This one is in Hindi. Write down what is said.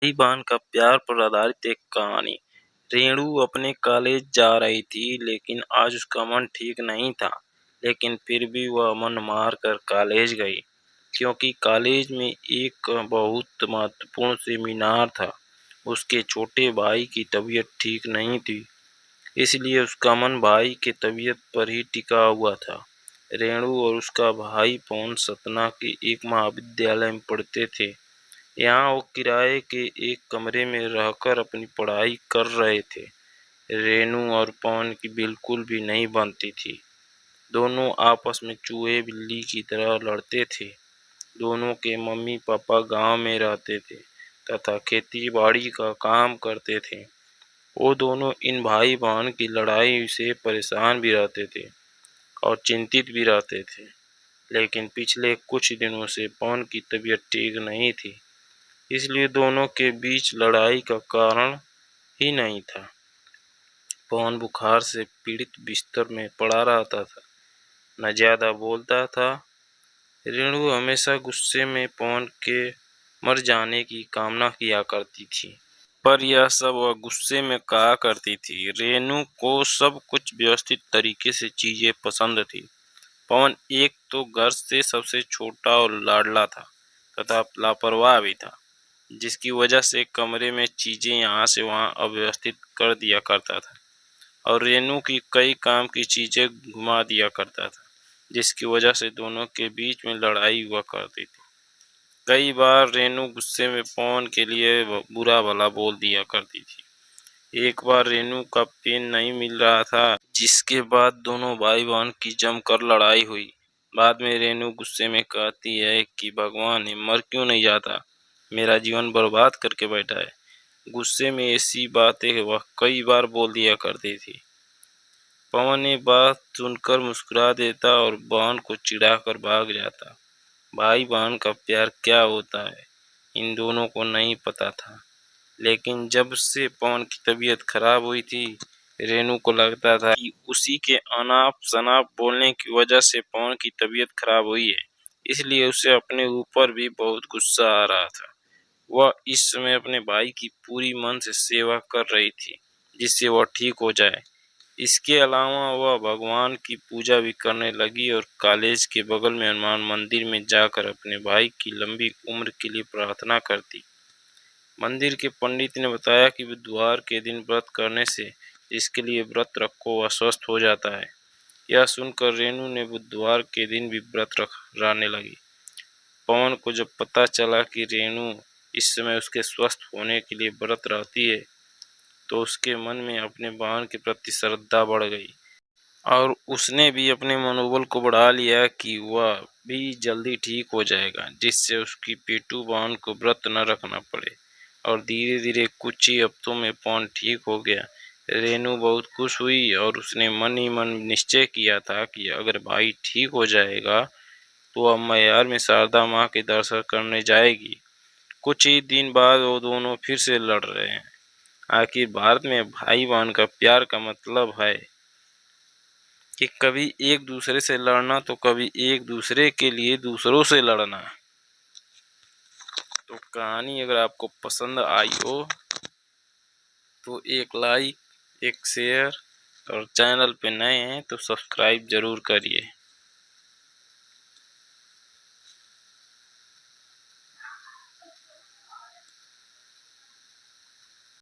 भाई-बहन का प्यार पर आधारित एक कहानी। रेणु अपने कॉलेज जा रही थी, लेकिन आज उसका मन ठीक नहीं था। लेकिन फिर भी वह मन मार कर कॉलेज गई, क्योंकि कॉलेज में एक बहुत महत्वपूर्ण सेमिनार था। उसके छोटे भाई की तबीयत ठीक नहीं थी, इसलिए उसका मन भाई की तबीयत पर ही टिका हुआ था। रेणु और उसका भाई पवन सतना के एक महाविद्यालय में पढ़ते थे। यहाँ वो किराए के एक कमरे में रहकर अपनी पढ़ाई कर रहे थे। रेणु और पवन की बिल्कुल भी नहीं बनती थी। दोनों आपस में चूहे बिल्ली की तरह लड़ते थे। दोनों के मम्मी पापा गांव में रहते थे तथा खेती बाड़ी का काम करते थे। वो दोनों इन भाई बहन की लड़ाई से परेशान भी रहते थे और चिंतित भी रहते थे। लेकिन पिछले कुछ दिनों से पवन की तबीयत ठीक नहीं थी, इसलिए दोनों के बीच लड़ाई का कारण ही नहीं था। पवन बुखार से पीड़ित बिस्तर में पड़ा रहता था, न ज्यादा बोलता था। रेणु हमेशा गुस्से में पवन के मर जाने की कामना किया करती थी, पर यह सब वह गुस्से में कहा करती थी। रेणु को सब कुछ व्यवस्थित तरीके से चीजें पसंद थी। पवन एक तो घर से सबसे छोटा और लाडला था तथा लापरवाह भी था, जिसकी वजह से कमरे में चीजें यहाँ से वहाँ अव्यवस्थित कर दिया करता था और रेणु की कई काम की चीजें घुमा दिया करता था, जिसकी वजह से दोनों के बीच में लड़ाई हुआ करती थी। कई बार रेणु गुस्से में पवन के लिए बुरा भला बोल दिया करती थी। एक बार रेणु का पेन नहीं मिल रहा था, जिसके बाद दोनों भाई बहन की जमकर लड़ाई हुई। बाद में रेणु गुस्से में कहती है कि भगवान है, मर क्यों नहीं जाता, मेरा जीवन बर्बाद करके बैठा है। गुस्से में ऐसी बातें वह कई बार बोल दिया करती थी। पवन ये बात सुनकर मुस्कुरा देता और बहन को चिढ़ाकर भाग जाता। भाई बहन का प्यार क्या होता है, इन दोनों को नहीं पता था। लेकिन जब से पवन की तबीयत खराब हुई थी, रेणु को लगता था कि उसी के अनाप शनाप बोलने की वजह से पवन की तबीयत खराब हुई है, इसलिए उसे अपने ऊपर भी बहुत गुस्सा आ रहा था। वह इस समय अपने भाई की पूरी मन से सेवा कर रही थी, जिससे वह ठीक हो जाए। इसके अलावा वह भगवान की पूजा भी करने लगी और कॉलेज के बगल में हनुमान मंदिर में जाकर अपने भाई की लंबी उम्र के लिए प्रार्थना करती। मंदिर के पंडित ने बताया कि बुधवार के दिन व्रत करने से इसके लिए व्रत रखो, वह स्वस्थ हो जाता है। यह सुनकर रेणु ने बुधवार के दिन भी व्रत रहने लगी। पवन को जब पता चला कि रेणु इस समय उसके स्वस्थ होने के लिए व्रत रहती है, तो उसके मन में अपने बहन के प्रति श्रद्धा बढ़ गई और उसने भी अपने मनोबल को बढ़ा लिया कि वह भी जल्दी ठीक हो जाएगा, जिससे उसकी पेटू बहन को व्रत न रखना पड़े। और धीरे धीरे कुछ ही हफ्तों में पवन ठीक हो गया। रेणु बहुत खुश हुई और उसने मन ही मन निश्चय किया था कि अगर भाई ठीक हो जाएगा तो अब मैयार में शारदा माँ के दर्शन करने जाएगी। कुछ ही दिन बाद वो दोनों फिर से लड़ रहे हैं। आखिर भारत में भाई बहन का प्यार का मतलब है कि कभी एक दूसरे से लड़ना तो कभी एक दूसरे के लिए दूसरों से लड़ना। तो कहानी अगर आपको पसंद आई हो तो एक लाइक, एक शेयर और चैनल पे नए हैं तो सब्सक्राइब जरूर करिए।